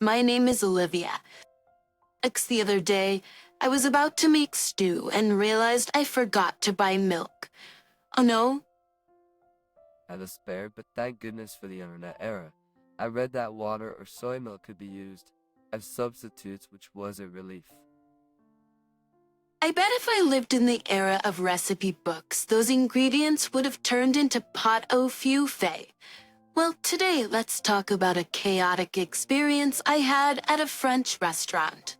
My name is Olivia. The other day, I was about to make stew and realized I forgot to buy milk. Oh no, Had a spare, but thank goodness for the internet era. I read that water or soy milk could be used as substitutes, which was a relief. I bet if I lived in the era of recipe books, those ingredients would have turned into pot au feu. Well, today let's talk about a chaotic experience I had at a French restaurant.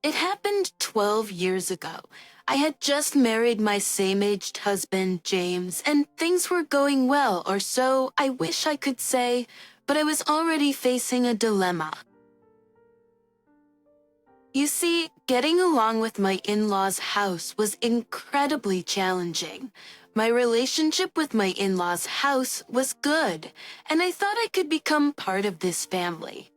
It happened 12 years ago. I had just married my same-aged husband, James, and things were going well, or so I wish I could say, but I was already facing a dilemma. You see, getting along with my in-laws' house was incredibly challenging. My relationship with my in-laws' house was good, and I thought I could become part of this family.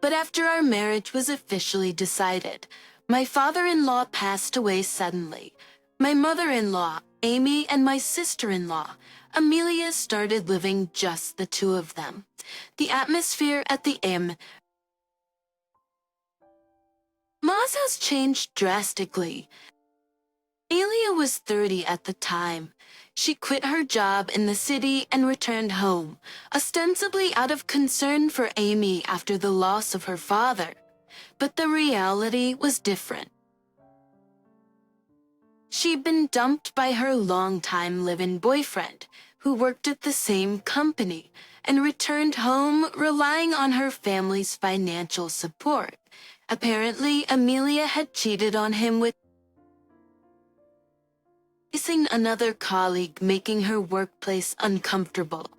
But after our marriage was officially decided, my father-in-law passed away suddenly. My mother-in-law, Amy, and my sister-in-law, Amelia, started living just the two of them. The atmosphere at the inn Ma's has changed drastically. Amelia was 30 at the time. She quit her job in the city and returned home, ostensibly out of concern for Amy after the loss of her father. But the reality was different. She'd been dumped by her longtime live-in boyfriend, who worked at the same company, and returned home relying on her family's financial support. Apparently, Amelia had cheated on him with kissing another colleague, making her workplace uncomfortable.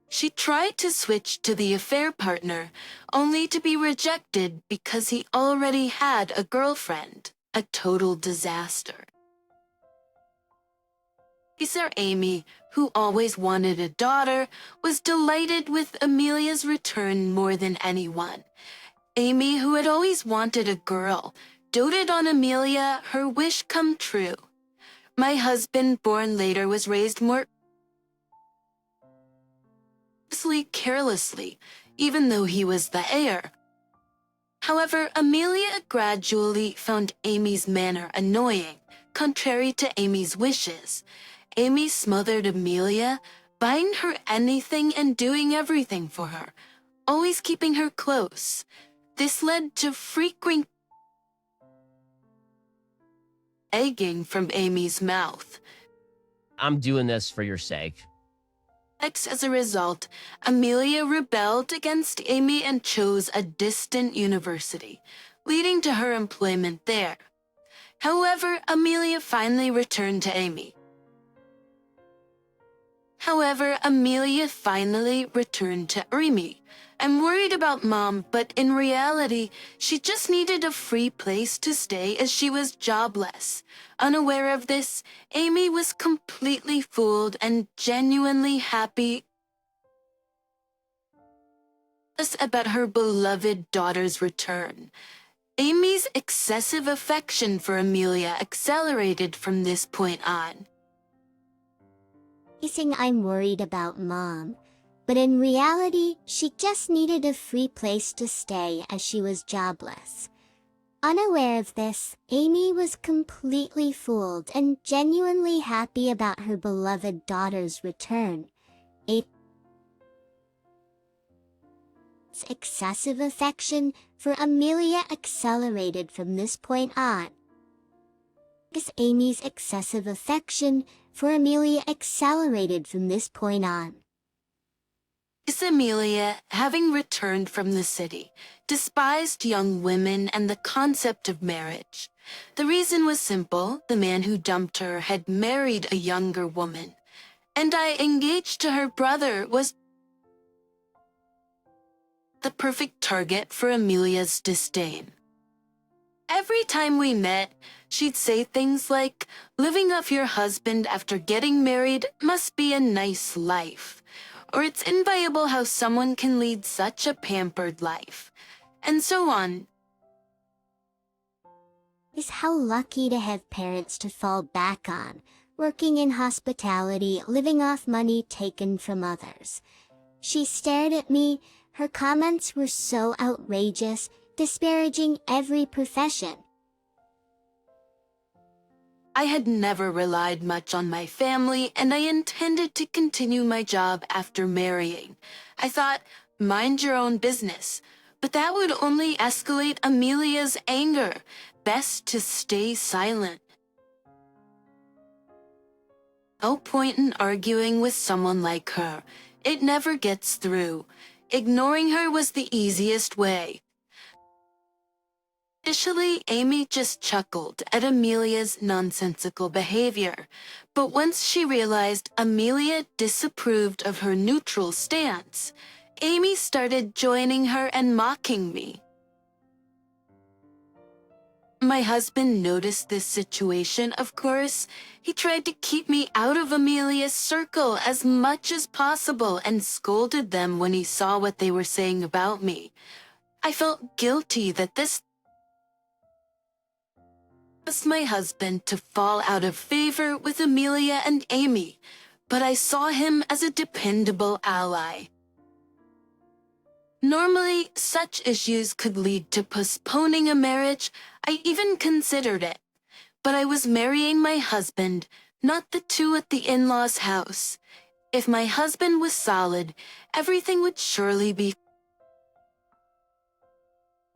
She tried to switch to the affair partner, only to be rejected because he already had a girlfriend. A total disaster. Sister Amy, who always wanted a daughter, was delighted with Amelia's return more than anyone. Amy, who had always wanted a girl, doted on Amelia, her wish come true. My husband, born later, was raised more carelessly, even though he was the heir. However, Amelia gradually found Amy's manner annoying, contrary to Amy's wishes. Amy smothered Amelia, buying her anything and doing everything for her, always keeping her close. This led to frequent egging from Amy's mouth. I'm doing this for your sake. As a result, Amelia rebelled against Amy and chose a distant university, leading to her employment there. However, Amelia finally returned to Amy. I'm worried about Mom, but in reality, she just needed a free place to stay as she was jobless. Unaware of this, Amy was completely fooled and genuinely happy about her beloved daughter's return. Amy's excessive affection for Amelia accelerated from this point on. Saying I'm worried about Mom, but in reality, she just needed a free place to stay as she was jobless. Unaware of this, Amy was completely fooled and genuinely happy about her beloved daughter's return. Excessive affection for Amelia accelerated from this point on. Amy's excessive affection for Amelia accelerated from this point on. Amelia, having returned from the city, despised young women and the concept of marriage. The reason was simple: the man who dumped her had married a younger woman, and I, engaged to her brother, was the perfect target for Amelia's disdain. Every time we met, she'd say things like, "Living off your husband after getting married must be a nice life," or "It's inviolable how someone can lead such a pampered life," and so on. Is how lucky to have parents to fall back on, working in hospitality, living off money taken from others. She stared at me. Her comments were so outrageous, disparaging every profession. I had never relied much on my family, and I intended to continue my job after marrying. I thought, mind your own business. But that would only escalate Amelia's anger. Best to stay silent. No point in arguing with someone like her. It never gets through. Ignoring her was the easiest way. Initially, Amy just chuckled at Amelia's nonsensical behavior, but once she realized Amelia disapproved of her neutral stance, Amy started joining her and mocking me. My husband noticed this situation, of course. He tried to keep me out of Amelia's circle as much as possible and scolded them when he saw what they were saying about me. I felt guilty that this caused my husband to fall out of favor with Amelia and Amy, but I saw him as a dependable ally. Normally, such issues could lead to postponing a marriage. I even considered it. But I was marrying my husband, not the two at the in-laws' house. If my husband was solid, everything would surely be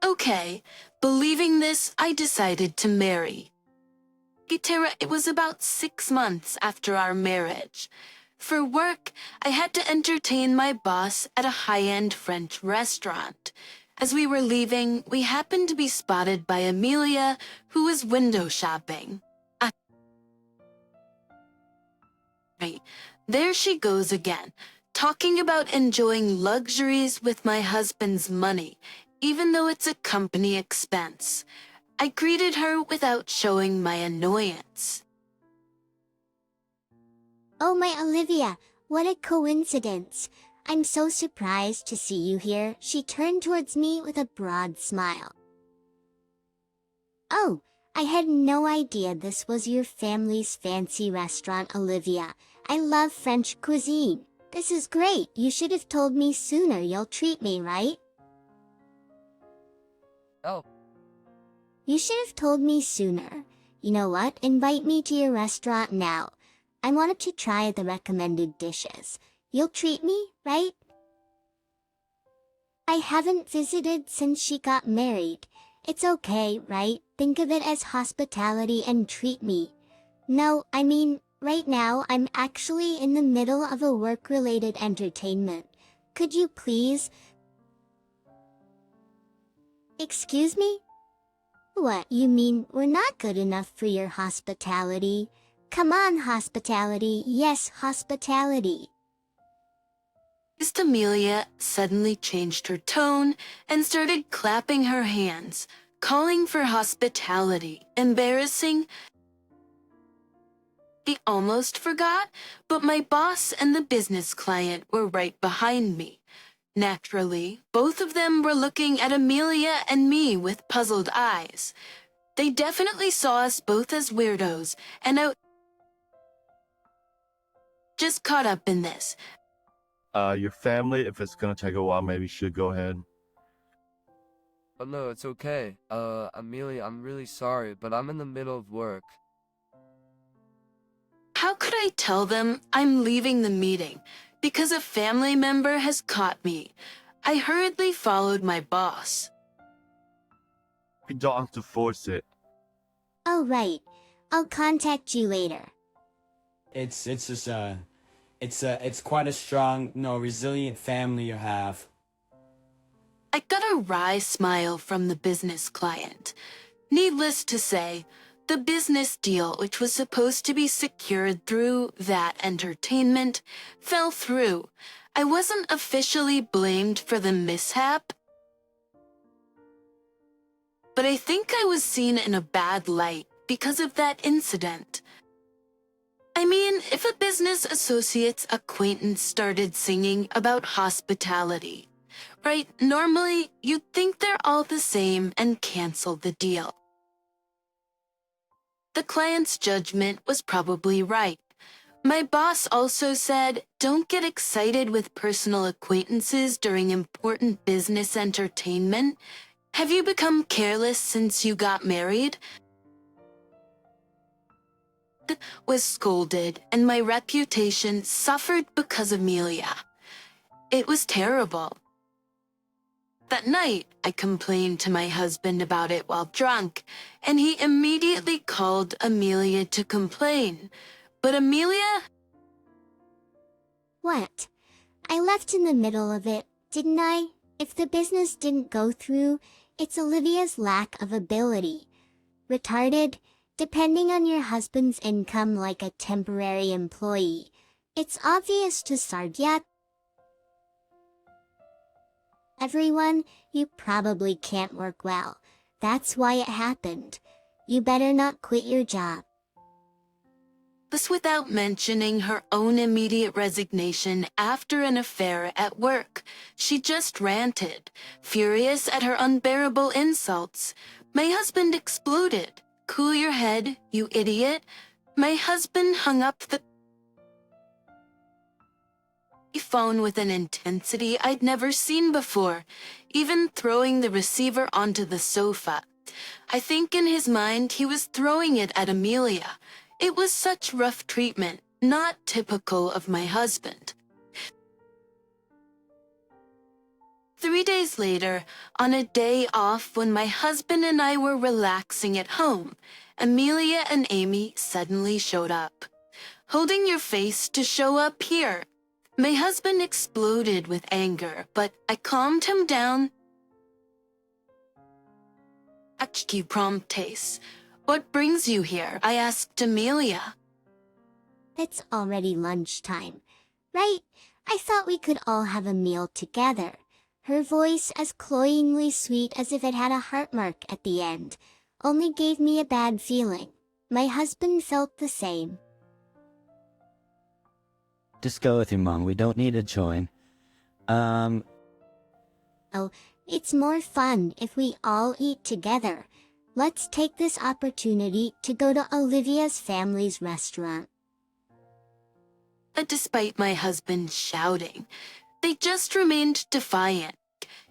okay. Believing this, I decided to marry. Gitera, it was about 6 months after our marriage. For work, I had to entertain my boss at a high-end French restaurant. As we were leaving, we happened to be spotted by Amelia, who was window shopping. There she goes again, talking about enjoying luxuries with my husband's money, even though it's a company expense. I greeted her without showing my annoyance. Oh my Olivia, what a coincidence. I'm so surprised to see you here. She turned towards me with a broad smile. Oh, I had no idea this was your family's fancy restaurant, Olivia. I love French cuisine. This is great. You should have told me sooner. You'll treat me, right? Oh, You should have told me sooner. You know what? Invite me to your restaurant now. I wanted to try the recommended dishes. You'll treat me, right? I haven't visited since she got married. It's okay, right? Think of it as hospitality and treat me. No, I mean, right now I'm actually in the middle of a work-related entertainment. Could you please? Excuse me? What, you mean we're not good enough for your hospitality? Come on, hospitality. Yes, hospitality. Miss Amelia suddenly changed her tone and started clapping her hands, calling for hospitality. Embarrassing. I almost forgot, but my boss and the business client were right behind me. Naturally, both of them were looking at Amelia and me with puzzled eyes. They definitely saw us both as weirdos, and I just caught up in this. Your family, if it's gonna take a while, maybe you should go ahead. oh no, it's okay. Amelia, I'm really sorry, but I'm in the middle of work. How could I tell them I'm leaving the meeting because a family member has caught me? I hurriedly followed my boss. You don't have to force it. Oh, right. I'll contact you later. It's just it's quite a strong, resilient family you have. I got a wry smile from the business client. Needless to say, the business deal, which was supposed to be secured through that entertainment, fell through. I wasn't officially blamed for the mishap, but I think I was seen in a bad light because of that incident. I mean, if a business associate's acquaintance started singing about hospitality, right, normally you'd think they're all the same and cancel the deal. The client's judgment was probably right. My boss also said, don't get excited with personal acquaintances during important business entertainment. Have you become careless since you got married? Was scolded, and my reputation suffered because of Amelia. It was terrible. That night, I complained to my husband about it while drunk, and he immediately called Amelia to complain. But Amelia... What? I left in the middle of it, didn't I? If the business didn't go through, it's Olivia's lack of ability. Retarded, depending on your husband's income like a temporary employee. It's obvious to Sardia. Everyone, you probably can't work well. That's why it happened. You better not quit your job. This without mentioning her own immediate resignation after an affair at work. She just ranted, furious at her unbearable insults. My husband exploded. Cool your head, you idiot. My husband hung up the phone with an intensity I'd never seen before, even throwing the receiver onto the sofa. I think in his mind he was throwing it at Amelia. It was such rough treatment, not typical of my husband. 3 days later, on a day off when my husband and I were relaxing at home, Amelia and Amy suddenly showed up. Holding your face to show up here. My husband exploded with anger, but I calmed him down. HQ promptes. What brings you here? I asked Amelia. It's already lunchtime, right? I thought we could all have a meal together. Her voice, as cloyingly sweet as if it had a heart mark at the end, only gave me a bad feeling. My husband felt the same. Just go with your mom. We don't need to join. Oh, it's more fun if we all eat together. Let's take this opportunity to go to Olivia's family's restaurant. But despite my husband shouting, they just remained defiant.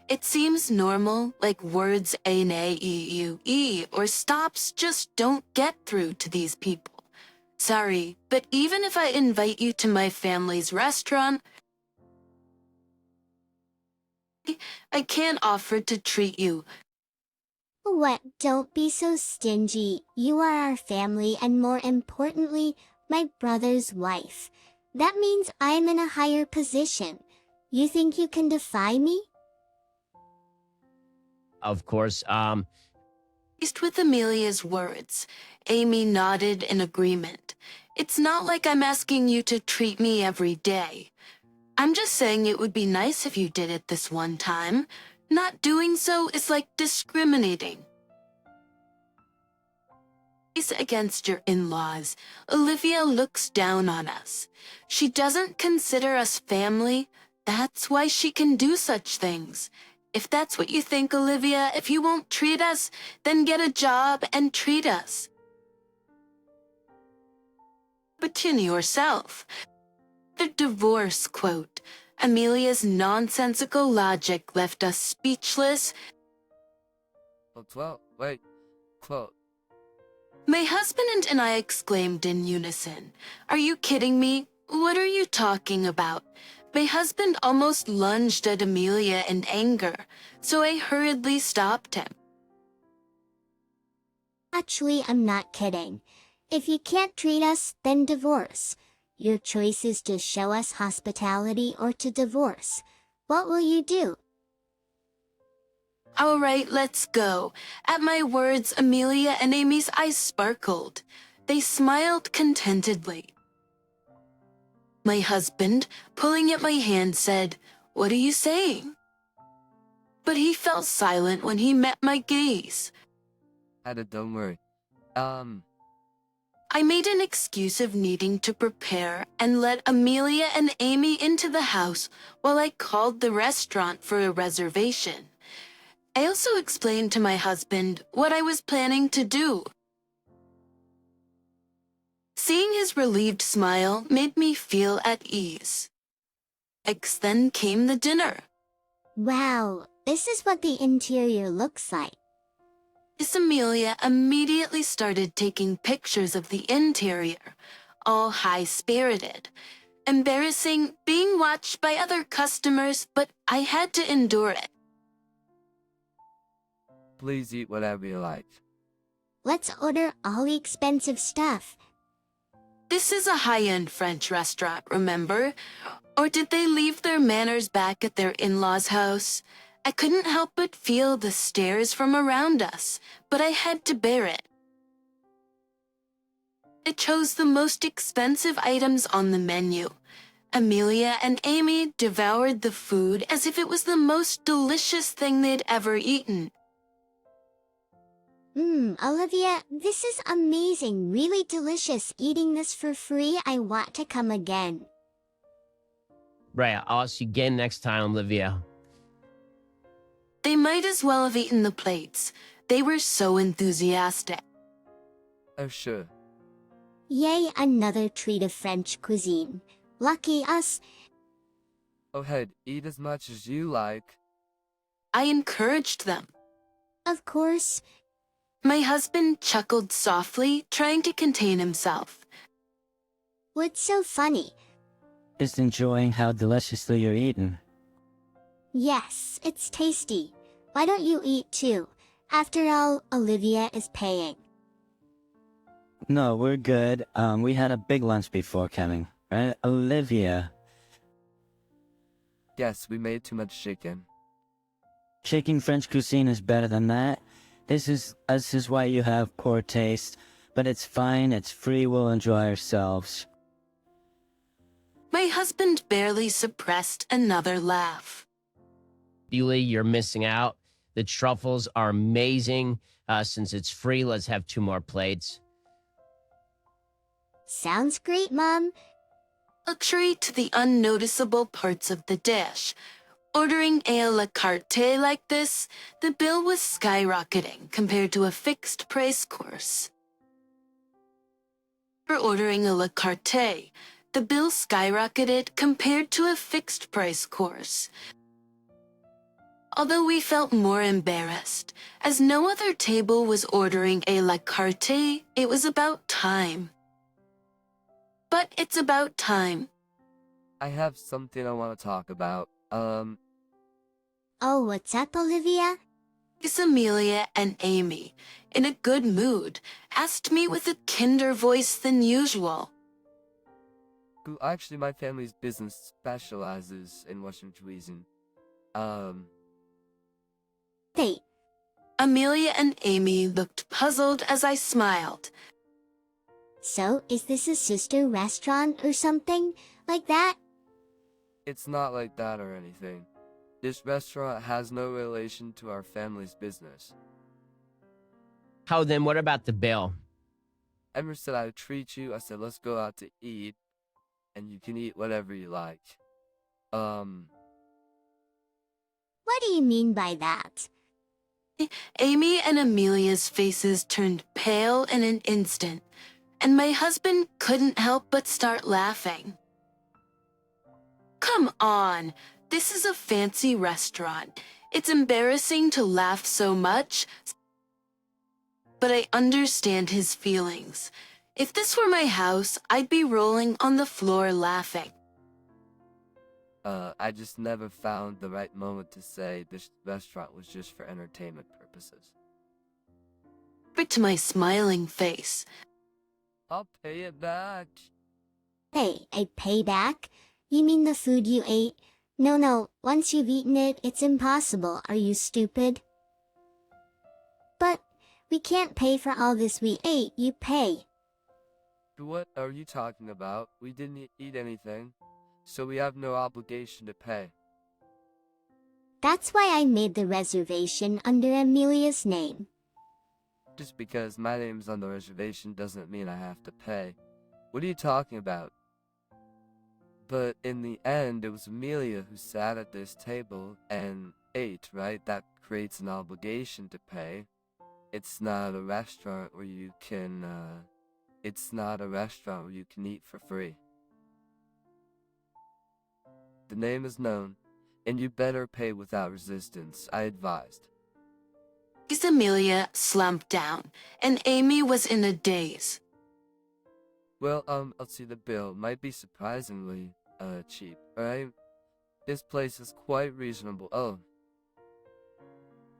It seems normal, like words A-N-A-E-U-E or stops just don't get through to these people. Sorry, but even if I invite you to my family's restaurant, I can't offer to treat you. What? Don't be so stingy. You are our family and more importantly, my brother's wife. That means I'm in a higher position. You think you can defy me? Of course, Pleased with Amelia's words, Amy nodded in agreement. It's not like I'm asking you to treat me every day. I'm just saying it would be nice if you did it this one time. Not doing so is like discriminating against your in-laws. Olivia looks down on us. She doesn't consider us family. That's why she can do such things. If that's what you think, Olivia, if you won't treat us, then get a job and treat us. But to yourself. The divorce quote. Amelia's nonsensical logic left us speechless. Quote. My husband and I exclaimed in unison. Are you kidding me? What are you talking about? My husband almost lunged at Amelia in anger, so I hurriedly stopped him. Actually, I'm not kidding. If you can't treat us, then divorce. Your choice is to show us hospitality or to divorce. What will you do? All right, let's go. At my words, Amelia and Amy's eyes sparkled. They smiled contentedly. My husband, pulling at my hand, said, "What are you saying?" But he fell silent when he met my gaze. Don't worry. I made an excuse of needing to prepare and let Amelia and Amy into the house while I called the restaurant for a reservation. I also explained to my husband what I was planning to do. Seeing his relieved smile made me feel at ease. Next then came the dinner. Wow, this is what the interior looks like. Miss Amelia immediately started taking pictures of the interior, all high-spirited. Embarrassing, being watched by other customers, but I had to endure it. Please eat whatever you like. Let's order all the expensive stuff. This is a high-end French restaurant, remember? Or did they leave their manners back at their in-laws' house? I couldn't help but feel the stares from around us, but I had to bear it. I chose the most expensive items on the menu. Amelia and Amy devoured the food as if it was the most delicious thing they'd ever eaten. Olivia, this is amazing, really delicious. Eating this for free, I want to come again. Right, I'll ask you again next time, Olivia. They might as well have eaten the plates. They were so enthusiastic. Oh, sure. Yay, another treat of French cuisine. Lucky us. Oh, hey, eat as much as you like. I encouraged them. Of course. My husband chuckled softly, trying to contain himself. What's so funny? Just enjoying how deliciously you're eating. Yes, it's tasty. Why don't you eat too? After all, Olivia is paying. No, we're good. We had a big lunch before coming, right, Olivia? Yes, we made too much chicken. Chicken French cuisine is better than that. This is why you have poor taste. But it's fine, it's free, we'll enjoy ourselves. My husband barely suppressed another laugh. Bewley, you're missing out. The truffles are amazing. Since it's free, let's have 2 more plates. Sounds great, Mom. Luxury to the unnoticeable parts of the dish. Ordering a la carte like this, the bill was skyrocketing compared to a fixed-price course. For ordering a la carte, the bill skyrocketed compared to a fixed-price course. Although we felt more embarrassed, as no other table was ordering a la carte, it was about time. But it's about time. I have something I want to talk about. Oh, what's up, Olivia? Miss Amelia and Amy, in a good mood, asked me with a kinder voice than usual. Actually, my family's business specializes in Western cuisine. Wait, Amelia and Amy looked puzzled as I smiled. so is this a sister restaurant or something like that? It's not like that or anything. This restaurant has no relation to our family's business. How then, what about the bill? Emma said I would treat you. I said, let's go out to eat, and you can eat whatever you like. What do you mean by that? Amy and Amelia's faces turned pale in an instant, and my husband couldn't help but start laughing. Come on, this is a fancy restaurant. It's embarrassing to laugh so much, but I understand his feelings. If this were my house, I'd be rolling on the floor laughing. I just never found the right moment to say this restaurant was just for entertainment purposes. But to my smiling face, I'll pay it back. Hey, a payback? You mean the food you ate? No, once you've eaten it, it's impossible. Are you stupid? But we can't pay for all this we ate. You pay. What are you talking about? We didn't eat anything, so we have no obligation to pay. That's why I made the reservation under Amelia's name. Just because my name's on the reservation doesn't mean I have to pay. What are you talking about? But in the end, it was Amelia who sat at this table and ate, right? That creates an obligation to pay. It's not a restaurant where you can It's not a restaurant where you can eat for free. The name is known, and you better pay without resistance, I advised. Miss Amelia slumped down, and Amy was in a daze. Well, I'll see the bill. Might be surprisingly, cheap, alright? This place is quite reasonable. Oh,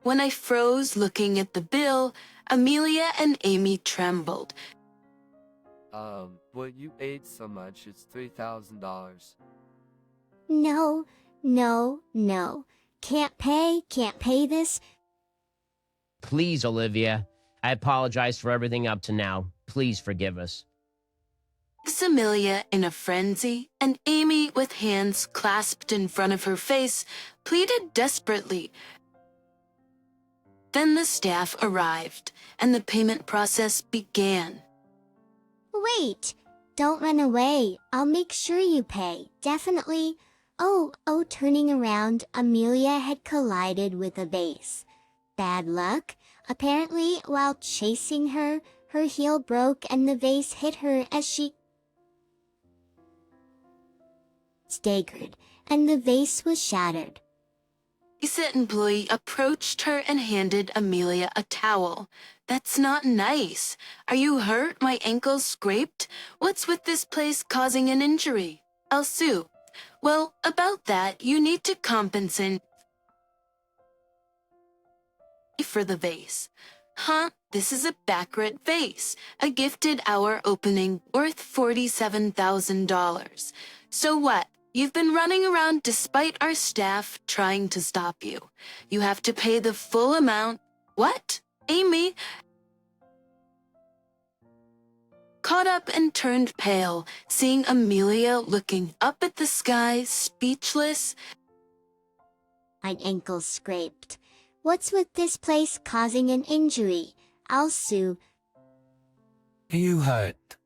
When I froze looking at the bill, Amelia and Amy trembled. well, you ate so much, it's $3,000. No, no, no. Can't pay this. Please, Olivia. I apologize for everything up to now. Please forgive us. Miss Amelia in a frenzy, and Amy with hands clasped in front of her face, pleaded desperately. Then the staff arrived, and the payment process began. Wait, don't run away. I'll make sure you pay. Definitely. Oh, turning around, Amelia had collided with a vase. Bad luck. Apparently, while chasing her heel broke and the vase hit her as she staggered, and the vase was shattered. The employee approached her and handed Amelia a towel. That's not nice. Are you hurt? My ankle's scraped? What's with this place causing an injury? I'll sue. Well, about that, you need to compensate for the vase. Huh? This is a baccarat vase, a gifted hour opening worth $47,000. So what? You've been running around despite our staff trying to stop you. You have to pay the full amount. What? Amy caught up and turned pale, seeing Amelia looking up at the sky, speechless. My ankle scraped. What's with this place causing an injury? I'll sue. You hurt.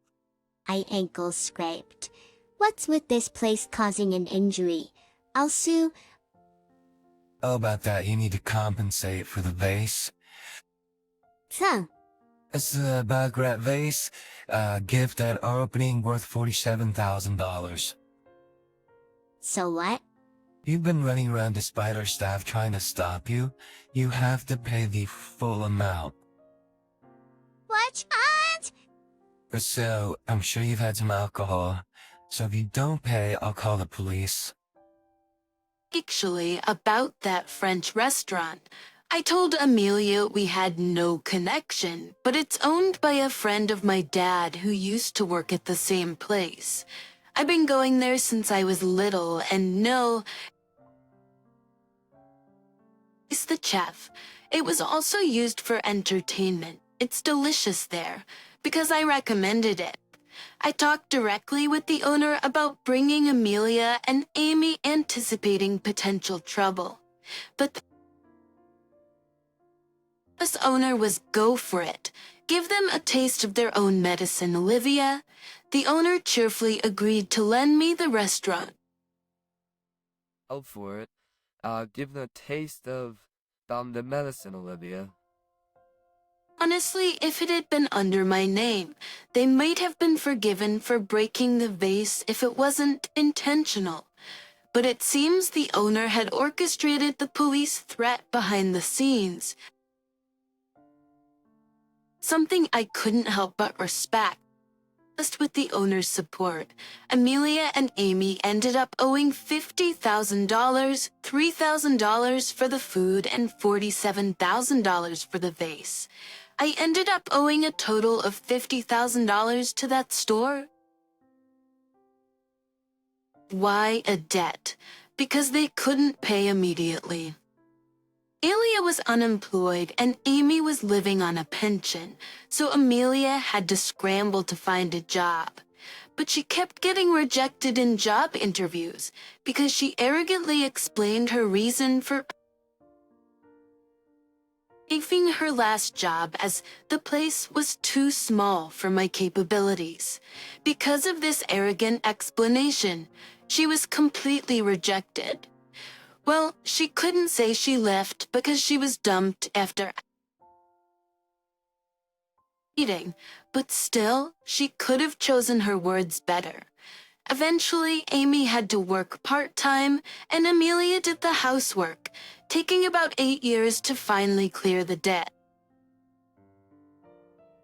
My ankle scraped. What's with this place causing an injury? I'll sue. Oh, about that, you need to compensate for the vase. Huh. It's a baccarat vase, gift at our opening worth $47,000. So what? You've been running around despite our staff trying to stop you. You have to pay the full amount. What? So, I'm sure you've had some alcohol. So if you don't pay, I'll call the police. Actually, about that French restaurant. I told Amelia we had no connection, but it's owned by a friend of my dad who used to work at the same place. I've been going there since I was little, and no, it's the chef. It was also used for entertainment. It's delicious there, because I recommended it. I talked directly with the owner about bringing Amelia and Amy, anticipating potential trouble. But this owner was go for it. Give them a taste of their own medicine, Olivia. The owner cheerfully agreed to lend me the restaurant. Go for it. Give them a taste of, the medicine, Olivia. Honestly, if it had been under my name, they might have been forgiven for breaking the vase if it wasn't intentional. But it seems the owner had orchestrated the police threat behind the scenes. Something I couldn't help but respect. Just with the owner's support, Amelia and Amy ended up owing $50,000, $3,000 for the food, and $47,000 for the vase. I ended up owing a total of $50,000 to that store. Why a debt? Because they couldn't pay immediately. Amelia was unemployed and Amy was living on a pension, so Amelia had to scramble to find a job. But she kept getting rejected in job interviews because she arrogantly explained her reason for leaving her last job as the place was too small for my capabilities. Because of this arrogant explanation, she was completely rejected. Well, she couldn't say she left because she was dumped after eating, but still, she could have chosen her words better. Eventually, Amy had to work part-time, and Amelia did the housework, taking about 8 years to finally clear the debt.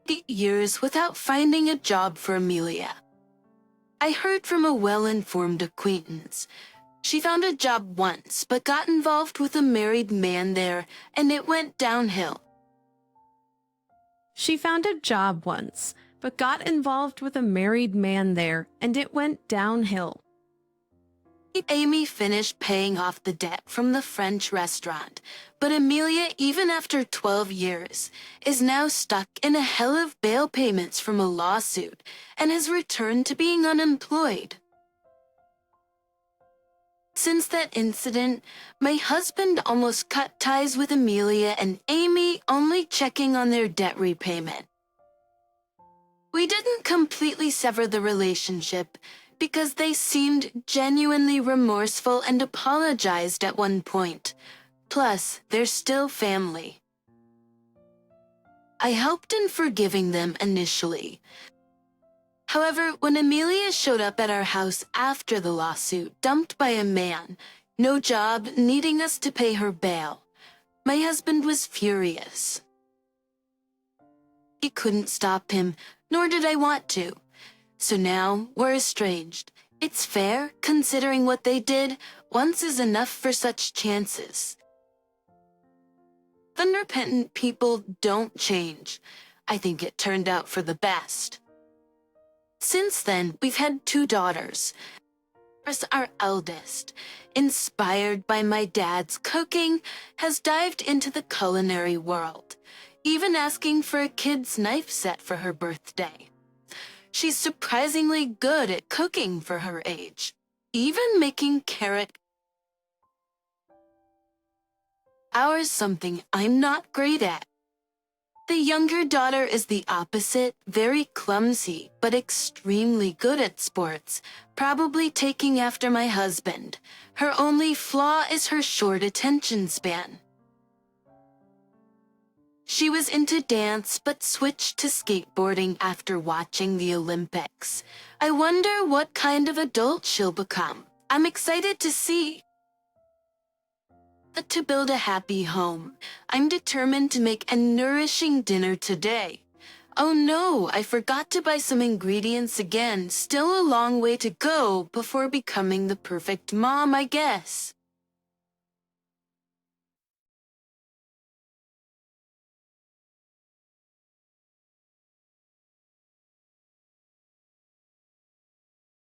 8 years without finding a job for Amelia. I heard from a well-informed acquaintance. She found a job once, but got involved with a married man there, and it went downhill. She found a job once, but got involved with a married man there, and it went downhill. Amy finished paying off the debt from the French restaurant, but Amelia, even after 12 years, is now stuck in a hell of bail payments from a lawsuit and has returned to being unemployed. Since that incident, my husband almost cut ties with Amelia and Amy, only checking on their debt repayment. We didn't completely sever the relationship because they seemed genuinely remorseful and apologized at one point. Plus, they're still family. I helped in forgiving them initially. However, when Amelia showed up at our house after the lawsuit, dumped by a man, no job, needing us to pay her bail, my husband was furious. He couldn't stop him, nor did I want to. So now, we're estranged. It's fair, considering what they did. Once is enough for such chances. Unrepentant people don't change. I think it turned out for the best. Since then, we've had 2 daughters. Our eldest, inspired by my dad's cooking, has dived into the culinary world, even asking for a kid's knife set for her birthday. She's surprisingly good at cooking for her age, even making carrot. Ours something I'm not great at. The younger daughter is the opposite, very clumsy, but extremely good at sports, probably taking after my husband. Her only flaw is her short attention span. She was into dance, but switched to skateboarding after watching the Olympics. I wonder what kind of adult she'll become. I'm excited to see. To build a happy home, I'm determined to make a nourishing dinner today. Oh no, I forgot to buy some ingredients again. Still a long way to go before becoming the perfect mom, I guess.